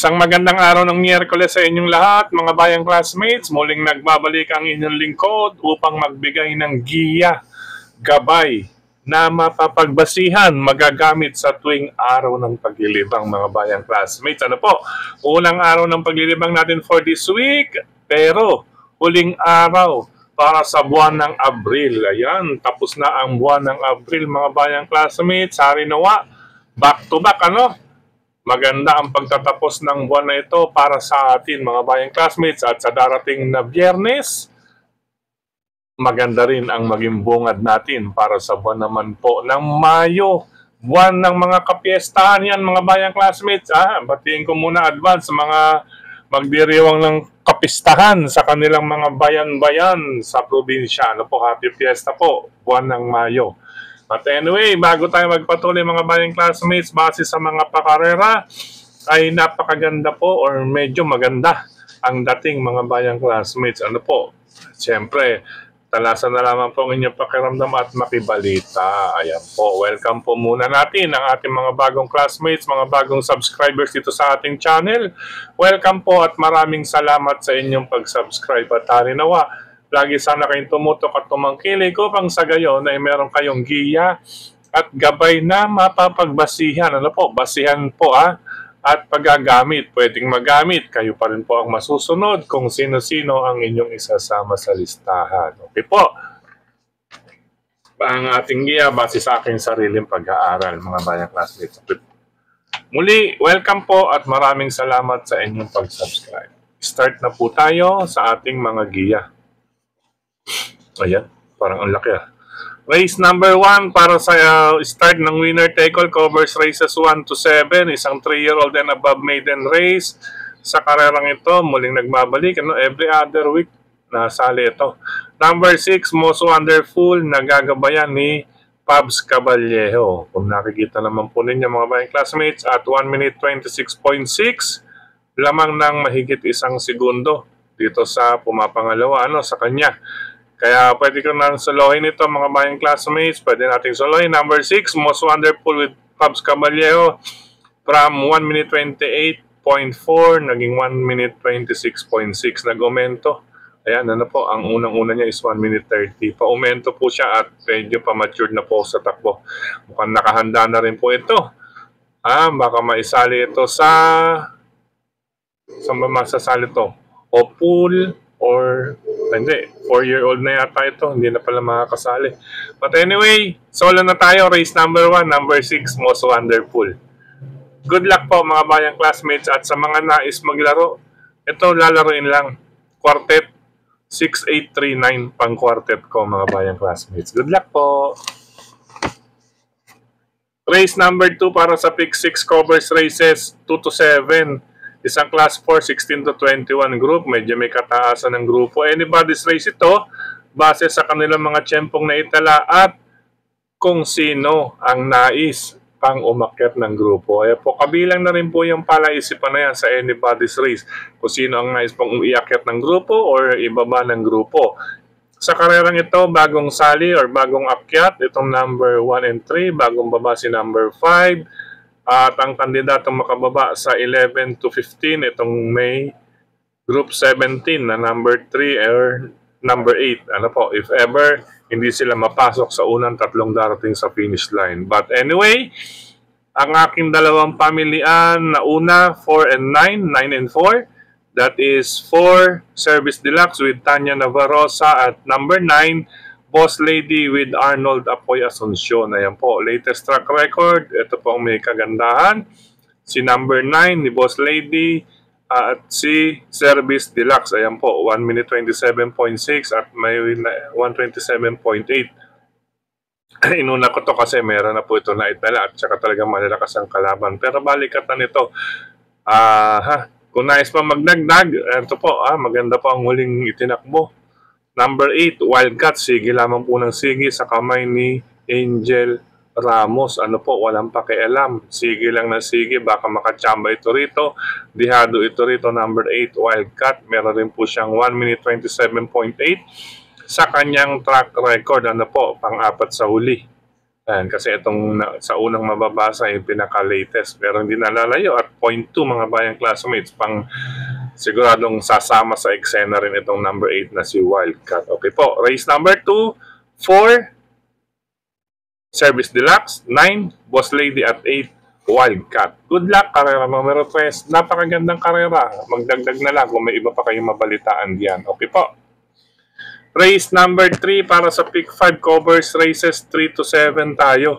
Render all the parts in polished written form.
Isang magandang araw ng Miyerkules sa inyong lahat, mga bayang classmates. Muling nagbabalik ang inyong lingkod upang magbigay ng giya, gabay na mapapagbasihan, magagamit sa tuwing araw ng paglilibang, mga bayang classmates. Ano po? Unang araw ng paglilibang natin for this week, pero huling araw para sa buwan ng Abril. Ayan, tapos na ang buwan ng Abril, mga bayang classmates. Hari nawa, back to back, ano? Maganda ang pagtatapos ng buwan na ito para sa atin, mga bayang classmates, at sa darating na Biyernes, maganda rin ang maging bungad natin para sa buwan naman po ng Mayo. Buwan ng mga kapiestahan yan, mga bayang classmates. Batiin ko muna advance sa mga magdiriwang ng kapistahan sa kanilang mga bayan-bayan sa probinsya. Ano po, happy fiesta po, buwan ng Mayo. But anyway, bago tayo magpatuloy, mga bayang classmates, base sa mga pakarera, ay napakaganda po or medyo maganda ang dating, mga bayang classmates. Ano po? Siyempre, talasan na lamang po ang inyong pakiramdam at makibalita. Ayan po, welcome po muna natin ang ating mga bagong classmates, mga bagong subscribers dito sa ating channel. Welcome po at maraming salamat sa inyong pag-subscribe at harinawa. Lagi sana kayong tumutok at tumangkilik upang sa gayon ay meron kayong giya at gabay na mapapagbasihan. Ano po? Basihan po at paggagamit. Pwedeng magamit. Kayo pa rin po ang masusunod kung sino-sino ang inyong isasama sa listahan. Okay po? Ang ating giya base sa aking sariling pag-aaral, mga bayang classmates. Muli, welcome po at maraming salamat sa inyong pag-subscribe. Start na po tayo sa ating mga giya. Ayan, parang ang laki Race number 1 para sa start ng winner take all, covers races 1 to 7, isang 3-year-old and above maiden race. Sa karerang ito, muling nagbabalik, every other week nasali ito. Number 6, Most Wonderful, nagagabayan ni Pabs Caballejo. Kung nakikita naman po ninyo, mga bayang classmates, at 1 minute 26.6, lamang ng mahigit isang segundo dito sa pumapangalawa, sa kanya. Kaya pwede ko na solohin ito, mga bayang classmates. Pwede nating solohin. Number 6, Most Wonderful with Pabs Caballejo. From 1 minute 28.4, naging 1 minute 26.6. Nag-aumento. Ayan, po. Ang unang-una niya is 1 minute 30. Pa-aumento po siya at medyo pa-matured na po sa takbo. Mukhang nakahanda na rin po ito. Baka maisali ito sa... Saan ba masasali ito? O pool or... Hindi, 4-year-old na yata ito. Hindi na pala makakasali. But anyway, solo na tayo. Race number 1, number 6, Most Wonderful. Good luck po, mga bayang classmates. At sa mga nais maglaro, ito lalaroin lang. Quartet 6839 pang quartet ko, mga bayang classmates. Good luck po. Race number 2 para sa Pick 6 covers races 2 to 7. Isang class 4, 16 to 21 group. Medyo may kataasan ng grupo. Anybody's race ito, base sa kanilang mga tiyempong na itala at kung sino ang nais pang umakyat ng grupo. Po, kabilang na rin po yung palaisipan na yan sa anybody's race. Kung sino ang nais pang umakyat ng grupo or ibaba ng grupo. Sa karerang ito, bagong sali or bagong akyat, itong number 1 and 3, bagong baba si number 5. At ang kandidatong makababa sa 11 to 15, itong May Group 17 na number 3 or number 8. If ever, hindi sila mapasok sa unang tatlong darating sa finish line. But anyway, ang aking dalawang pamilian na una, 4 and 9, 9 and 4. That is 4 Service Deluxe with Tanya Navarrosa at number 9, Boss Lady with Arnold Apoy Asuncion. Ayan po, latest track record. Ito po ang may kagandahan. Si number 9 ni Boss Lady at si Service Deluxe. Ayan po, 1 minute 27.6 at may 127.8. Inuna ko to kasi meron na po ito na itala at saka talagang malalakas ang kalaban. Pero balikatan nito. Kung nais pa magdagdag, ito po, maganda po ang huling itinakbo. Number 8, Wildcat, sige lamang po ng sige sa kamay ni Angel Ramos. Walang pakialam. Sige lang na sige, baka makachamba ito rito. Dihado ito rito, number 8, Wildcat. Meron rin po siyang 1 minute 27.8 sa kanyang track record. Pang-apat sa huli. Ayan, kasi itong sa unang mababasa yung pinaka-latest. Pero hindi nalalayo at 0.2 mga bayang classmates. Siguradong sasama sa eksena rin itong number 8 na si Wildcat. Okay po. Race number 2, 4, Service Deluxe, 9, Boss Lady at 8, Wildcat. Good luck, karera numero 3. Napakagandang karera. Magdagdag na lang kung may iba pa kayong mabalitaan diyan. Okay po. Race number 3 para sa Pick 5 covers races 3 to 7 tayo.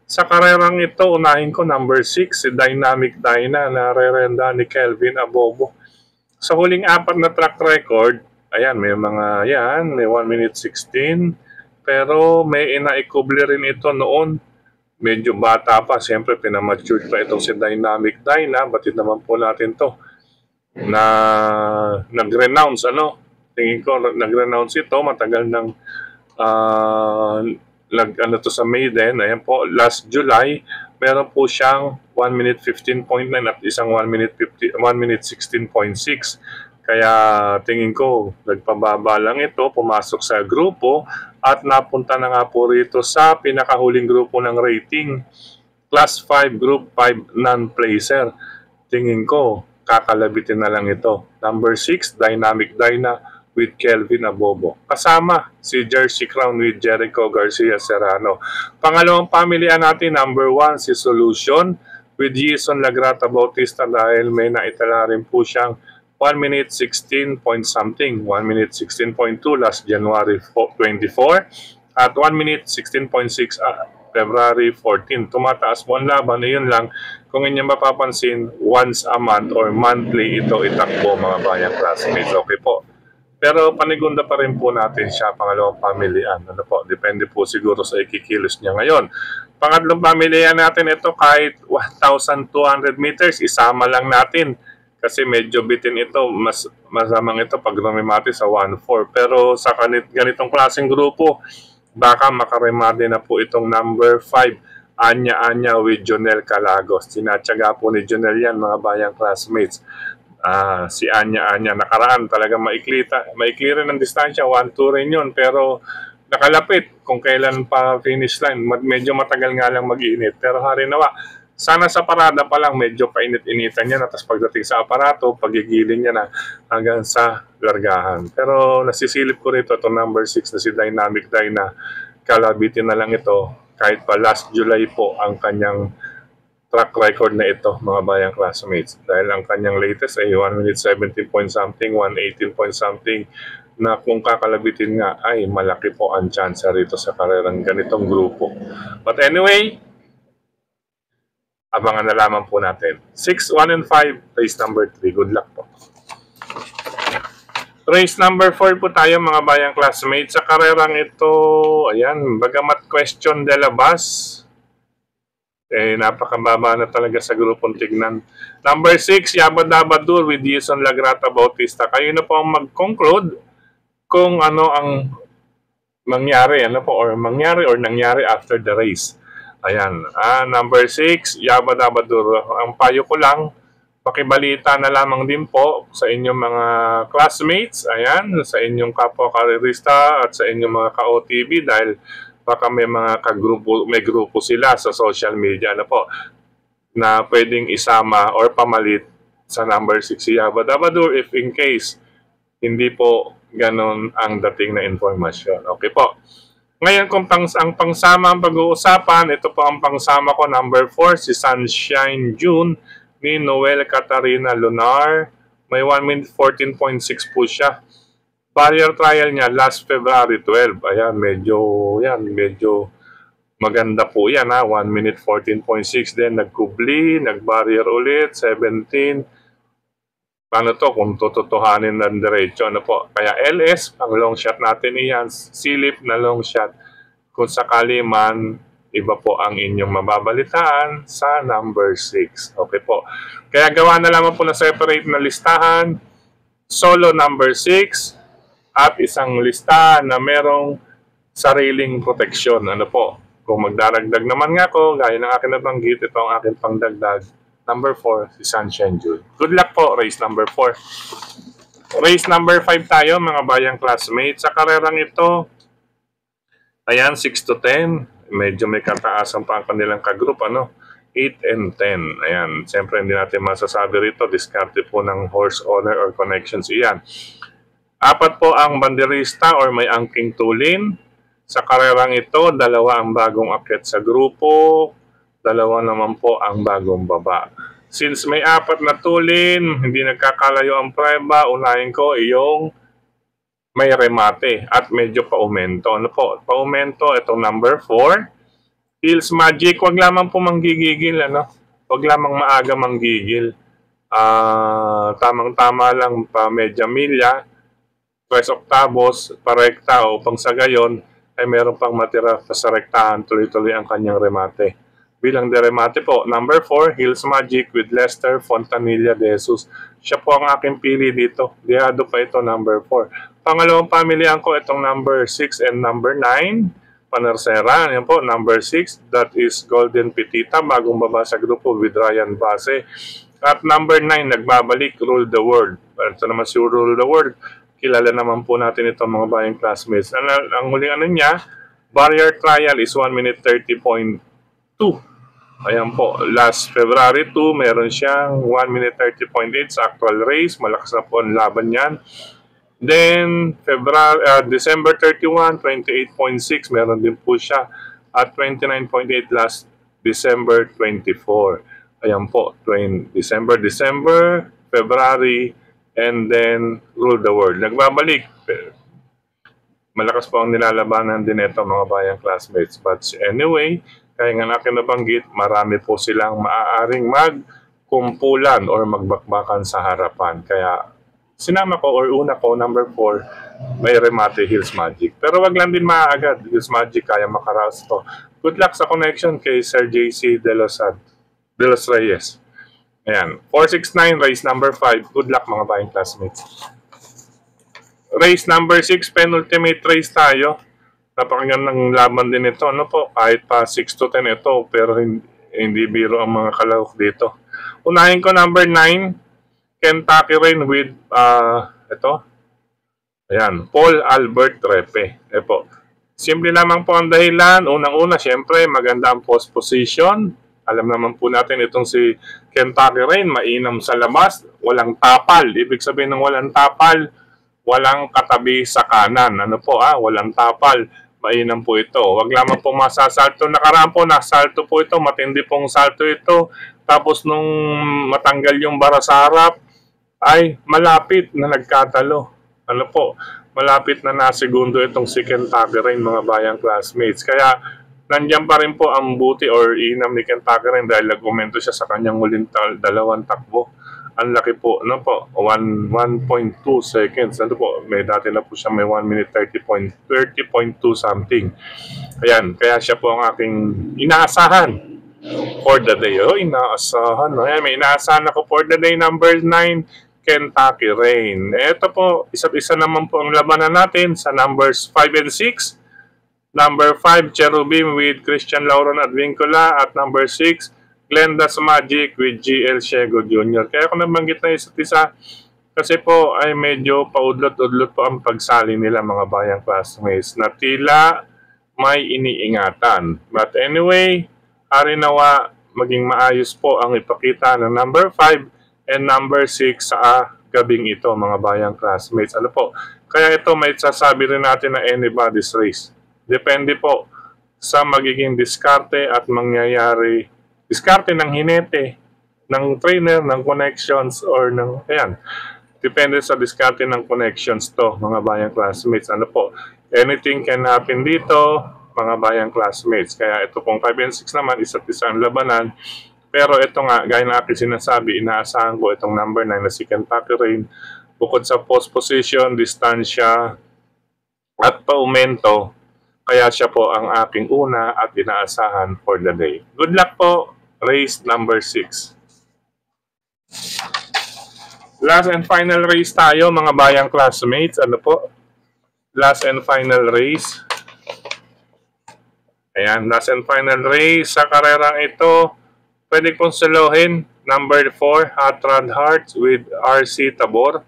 Sa karerang ito, unahin ko number 6, si Dynamic Dyna na rerenda ni Kelvin Abobo. Sa huling 4 na track record, ayan, may mga yan, may 1 minute 16. Pero may inaikubli rin ito noon. Medyo bata pa, siyempre pinamature pa itong si Dynamic Dyna. Batid naman po natin to na nag-renounce, tingin ko nag-renounce ito, matagal ng to sa Maiden. Ayan po, last July, meron po siyang 1 minute 15.9 at isang 1 minute 16.6. Kaya tingin ko, nagpababa lang ito, pumasok sa grupo at napunta na nga po rito sa pinakahuling grupo ng rating. Class 5, Group 5, non-placer. Tingin ko, kakalabitin na lang ito. Number 6, Dynamic Dyna with Kelvin Abobo. Kasama si Jersey Crown with Jericho Garcia Serrano. Pangalawang pamilihan natin, number 1, si Solution with Jason Lagrata Bautista dahil may naitala rin po siyang 1 minute 16 point something, 1 minute 16.2 last January 24 at 1 minute 16.6 February 14. Tumataas po ang laban, yun lang. Kung inyo mapapansin, once a month or monthly ito itakbo mga bayang classmates. Okay po. Pero panigunda pa rin po natin siya, pangalawang pamilihan. Depende po siguro sa ikikilos niya ngayon. Pangatlong pamilihan natin ito kahit 1,200 meters, isama lang natin. Kasi medyo bitin ito, mas masamang ito pag rumimati sa 1-4. Pero sa ganitong klaseng grupo, baka makaremate na po itong number 5, Anya with Jonel Calagos. Sinatsaga po ni Jonel yan, mga bayang classmates. Si Anya, nakaraan talaga maikli rin ang distansya, 1-2 rin yun. Pero nakalapit kung kailan pa finish line. Medyo matagal nga lang mag-iinit. Pero harinawa, sana sa parada pa lang medyo painit-initan niya na, tapos pagdating sa aparato, pagigiling niya na hanggang sa largahan. Pero nasisilip ko rito itong number 6 na si Dynamic Dyna. Kalabitin na lang ito kahit pa last July po ang kanyang track record na ito, mga bayang classmates. Dahil ang kanyang latest ay 1 minute 17 point something, 118 point something, na kung kakalabitin nga ay malaki po ang chance rito sa karerang ganitong grupo. But anyway, abangan na lamang po natin. 6, 1, and 5, race number 3. Good luck po. Race number 4 po tayo mga bayang classmates. Sa karerang ito, ayan, bagamat question de la base, napakababa na talaga sa grupong tignan. Number 6, Yabadabadur with Jason Lagrata Bautista. Kayo na po ang mag-conclude kung ano ang mangyari, or nangyari after the race. Ayan, number 6, Yabadabadur. Ang payo ko lang, pakibalita na lamang din po sa inyong mga classmates, ayan, sa inyong kapwa-karerista at sa inyong mga ka-OTB dahil baka may mga may grupo sila sa social media na pwedeng isama or pamalit sa number 6 si Yabadabadur if in case hindi po ganon ang dating na informasyon. Okay po. Ngayon, kung ang pangsama ang pag-uusapan, ito po ang pangsama ko, number 4, si Sunshine June ni Noel Catarina Lunar. May 1 minute 14.6 po siya. Barrier trial niya last February 12. Ayan, medyo maganda po yan, 1 minute 14.6. Then nagkubli, nag-barrier ulit, 17. Paano to kung tututuhanin ng diretso? Kaya LS, ang long shot natin iyan. Silip na long shot. Kung sakali man, iba po ang inyong mababalitaan sa number 6. Okay po. Kaya gawa na lamang po na separate na listahan. Solo number 6 at isang listahan na merong sariling proteksyon. Kung magdaragdag naman nga ako, gaya ng akin nabanggit, ito ang aking pangdagdag. Number 4, si Sunshine June. Good luck po, race number 4. Race number 5 tayo, mga bayang classmates. Sa karerang ito, ayan, 6 to 10. medyo may kataasan pa ang kanilang kagroup, ano? 8 and 10. Ayan, siyempre hindi natin masasabi rito, diskarte po ng horse owner or connections iyan. 4 po ang banderista or may angking tulin. Sa karerang ito, 2 ang bagong akyat sa grupo, 2 naman po ang bagong baba. Since may 4 na tulin, hindi nagkakalayo ang preba, unahin ko yung may remate at medyo paumento. Ano po? Paumento, itong number 4. Hills Magic, wag lamang po manggigigil, ano? Wag lamang maaga manggigil. Tamang-tama lang pa medya milya, 3 oktavos, parekta upang sa gayon ay meron pang matira pa sa rektahan, tuloy-tuloy ang kanyang remate. Bilang de remate po, number 4, Hills Magic with Lester Fontanilla de Jesus. Siya po ang aking pili dito. Dihado pa ito, number 4. Pangalawang pamilihan ko itong number 6 and number 9. Panersera, yan po, number 6. That is Golden Petita, bagong baba sa grupo with Ryan Base. At number 9, nagbabalik, Rule the World. Ito naman si Rule the World. Kilala naman po natin ito mga bayang classmates. Ang huling ano niya, barrier trial is 1 minute 30.2. Ayan po, last February 2, meron siyang 1 minute 30.8 sa actual race. Malakas na po ang laban yan. Then, December 31, 28.6, meron din po siya. At 29.8 last December 24. Ayan po, December, February, and then Rule the World. Nagbabalik. Malakas po ang nilalabanan din ito mga bayang classmates. But anyway, kaya nga natin nabanggit, marami po silang maaaring magkumpulan or magbakbakan sa harapan. Kaya sinama ko or una ko, number 4, may remate Hills Magic. Pero wag lang din maaagad. Hills Magic kaya makaraos to. Good luck sa connection kay Sir JC De Los Reyes. Ayan. 469, race number 5. Good luck mga bayang classmates. Race number 6, penultimate race tayo. Napakagandang laban din ito. Ano po? Kahit pa 6 to 10 ito, pero hindi biro ang mga kalahok dito. Unahin ko number 9, Kentucky Rain with, ito. Ayan, Paul Albert Trepe. Po. Simple lamang po ang dahilan. Unang-una, syempre, maganda ang post position. Alam naman po natin itong si Kentucky Rain, mainam sa labas, walang tapal. Ibig sabihin ng walang tapal, walang katabi sa kanan. Ano po, walang tapal. Mainam po ito. Wag lamang po masasalto. Nakaraan po, nasalto po ito. Matindi pong salto ito. Tapos nung matanggal yung bara sa harap, ay malapit na nagkatalo. Ano po, malapit na nasegundo itong si Kentucky Rain, mga bayang classmates. Kaya, nandiyan pa rin po ang buti or inam ni Kentucky Rain dahil nag-umento siya sa kanyang huling 2 takbo. Ang laki po, ano po, 1.2 seconds. Ano po, may dati na po siya may 1 minute 30.2 something. Ayan, kaya siya po ang aking inaasahan for the day. Inaasahan. Ayan, may inaasahan ako for the day number 9, Kentucky Rain. Ito po, isa't isa naman po ang labanan natin sa numbers 5 and 6. Number 5, Cherubim with Christian Lauron at Vincula. At number 6, Glenda's Magic with GL Shego Jr. Kaya ako nabanggit na isa't isa kasi po ay medyo paudlot-udlot po ang pagsali nila mga bayang classmates na tila may iniingatan. But anyway, hari nawa maging maayos po ang ipakita ng number 5 and number 6 sa gabing ito mga bayang classmates. Ano po? Kaya ito may sasabi rin natin na anybody's race. Depende po sa magiging diskarte at mangyayari diskarte ng hinete, ng trainer, ng connections, or ng, ayan. Depende sa diskarte ng connections to, mga bayang classmates. Ano po, anything can happen dito, mga bayang classmates. Kaya ito pong 5 and 6 naman, isa't isang labanan. Pero ito nga, gaya na aking sinasabi, inaasahan ko itong number 9 na si Kentucky Rain. Bukod sa post position, distansya, at paumento, kaya siya po ang aking una at inaasahan for the day. Good luck po! Race number 6. Last and final race tayo mga bayang classmates. Ano po? Last and final race. Ayan, last and final race. Sa karerang ito, pwede kong salohin. Number 4, Hot Rod Hearts with RC Tabor.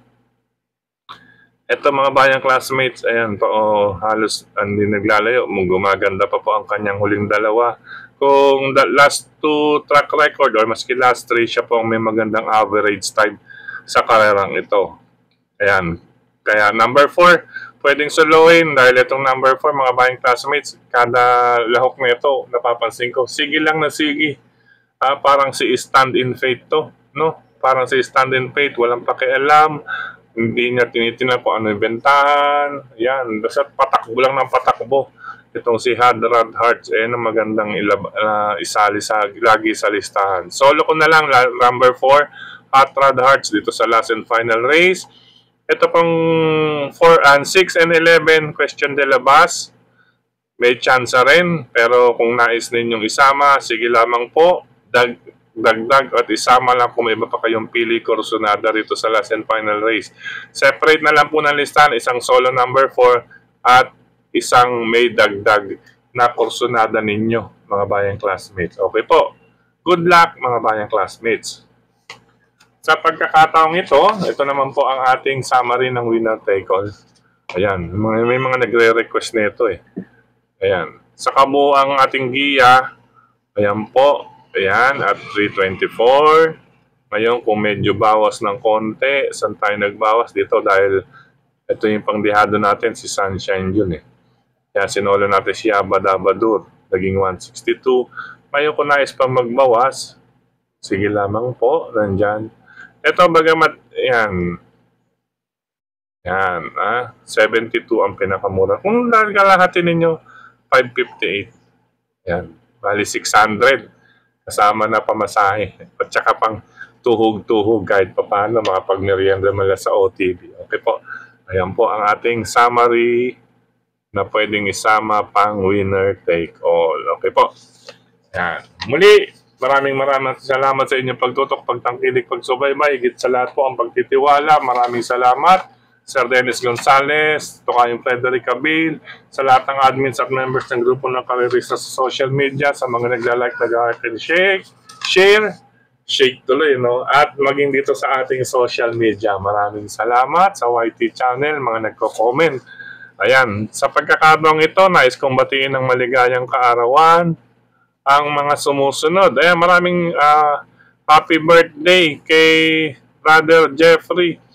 Ito mga bayang classmates, ayan po, halos hindi naglalayo. Gumaganda pa po ang kanyang huling dalawa. Kung last 2 track record or maski last 3, siya po ang may magandang average time sa karerang ito. Ayan. Kaya number 4, pwedeng soloin dahil itong number 4 mga bayang classmates, kada lahok na ito, napapansin ko, sige lang na sige. Parang si stand in faith to, no? Parang si stand in faith, walang pakialam. Hindi niya tinitingnan kung ano yung bentahan. Yan, basta patakbo lang ng patakbo. Itong si Hadrad Hearts, na magandang isali lagi sa listahan. Solo ko na lang, number 4, Hadrad Hearts dito sa last and final race. Ito pang 4 and 6 and 11, Question de la Bas. May chance rin, pero kung nais ninyong isama, sige lamang po. Dagdag at isama lang kung may iba pa kayong pili kursunada rito sa last and final race. Separate na lang po ng listahan, isang solo number 4 at isang may dagdag na kursunada ninyo, mga bayang classmates. Okay po. Good luck, mga bayang classmates. Sa pagkakataong ito naman po ang ating summary ng winner take all. Ayan, may mga nagre-request nito eh. Ayan. Sa kabuuang ating giya, ayan po. Ayan, at 324. Ngayon, kung medyo bawas ng konti, saan tayo nagbawas dito? Dahil ito yung pangdihado natin, si Sunshine yun eh. Kaya sinolo natin si Abadabadur, naging 162. Ngayon, kung nais pa magbawas, sige lamang po, nandyan. Ito, bagamat, yan. Yan, 72 ang pinakamura. Kung kalahati ninyo, 558. Yan, bali 600. Kasama na pamasahe. At saka pang tuhog-tuhog kahit pa paano makapag-merienda mula sa OTV. Okay po. Ayan po ang ating summary na pwedeng isama pang winner take all. Okay po. Ayan. Muli, maraming salamat sa inyong pagtutok, pagtangkilik, pagsubaybay. Higit sa lahat po ang pagtitiwala. Maraming salamat. Sir Dennis Gonzales, Tokayong Frederick Cabil, sa lahat ng admins at members ng grupo ng karerista sa social media, sa mga nagla-like, nag-heart and shake tuloy, no? At maging dito sa ating social media. Maraming salamat sa YT channel, mga nagko-comment. Ayan, sa pagkakataong ito, nais kong batiin ng maligayang kaarawan ang mga sumusunod. Ayan, maraming happy birthday kay Brother Jeffrey.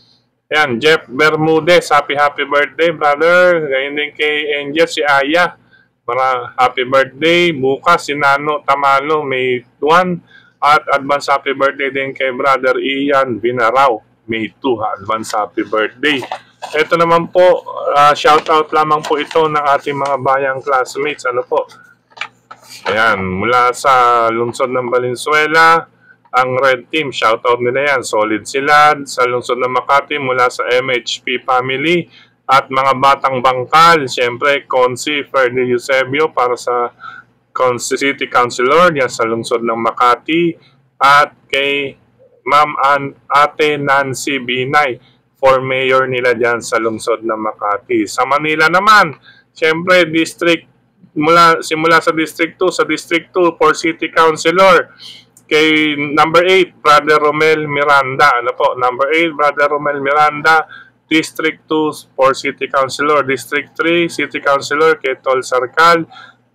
Ayan, Jeff Bermudez, happy birthday, brother. Ganyan din kay Angel, si Aya. Happy birthday. Bukas, si Nano Tamalo, May 1. At advance happy birthday din kay brother Ian Binaraw, May 2. Advance happy birthday. Ito naman po, shoutout lamang po ito ng ating mga bayang classmates. Ano po? Ayan, mula sa lungsod ng Valenzuela, ang Red Team, shoutout nila yan. Solid sila sa lungsod ng Makati mula sa MHP family at mga batang bangkal. Siyempre, Consi Ferdy Eusebio para sa City Councilor yan sa lungsod ng Makati. At kay Ma'am Ate Nancy Binay for mayor nila dyan sa lungsod ng Makati. Sa Manila naman, siyempre, simula sa District 2, sa District 2 for City Councilor. Kay number 8, Brother Romel Miranda. Ano po? Number 8, Brother Romel Miranda. District 2 for City Councilor. District 3, City Councilor kay Tol Sarkal.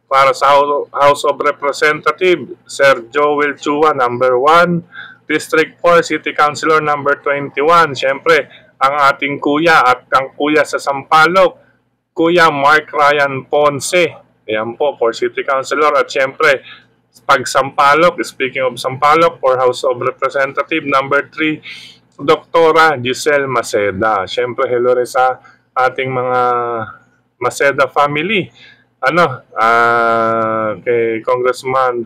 Para sa House of Representatives, Sir Joel Chua, number 1. District 4, City Councilor, number 21. Siyempre, ang ating kuya at ang kuya sa Sampaloc, Kuya Mark Ryan Ponce. Ayan po, for City Councilor. At siyempre, pag Sampaloc, speaking of Sampaloc, for House of Representatives, number 3, Doktora Giselle Maceda. Siyempre, hello rin sa ating mga Maceda family. Kay Congressman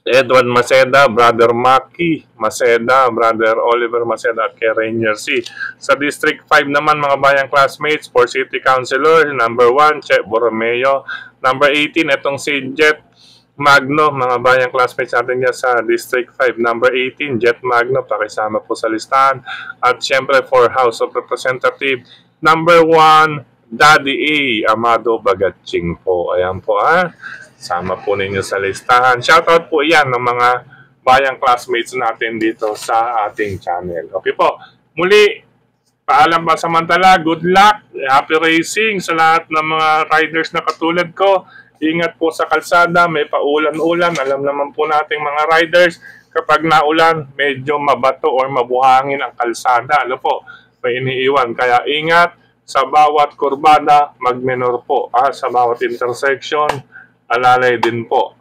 Edward Maceda, Brother Maki Maceda, Brother Oliver Maceda, at kay Rainier C. Sa District 5 naman, mga bayang classmates, for City Councilor, number 1, Che Borromeo. Number 18, itong si Jet Magno, mga bayang classmates natin niya sa District 5. Number 18, Jet Magno, pakisama po sa listahan. At syempre for House of Representatives, number 1, Daddy A. Amado Bagatching po. Ayan po sama po ninyo sa listahan. Shoutout po yan ng mga bayang classmates natin dito sa ating channel. Okay po. Muli, Paalam pa samantala, good luck, happy racing sa lahat ng mga riders na katulad ko. Ingat po sa kalsada, may paulan-ulan. Alam naman po nating mga riders, kapag naulan, medyo mabato or mabuhangin ang kalsada. Ano po, may iniiwan. Kaya ingat sa bawat kurbada, magmenor po. Sa bawat intersection, alalay din po.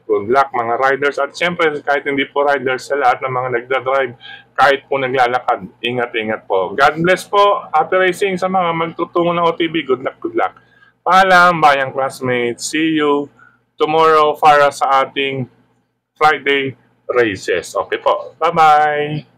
Good luck mga riders. At syempre, kahit hindi po riders, sa lahat ng mga nagdadrive, kahit po naglalakad, ingat-ingat po. God bless po. Happy racing sa mga magtutungo ng OTB. Good luck, good luck. Paalam, bayang classmates. See you tomorrow para sa ating Friday races. Okay po. Bye-bye.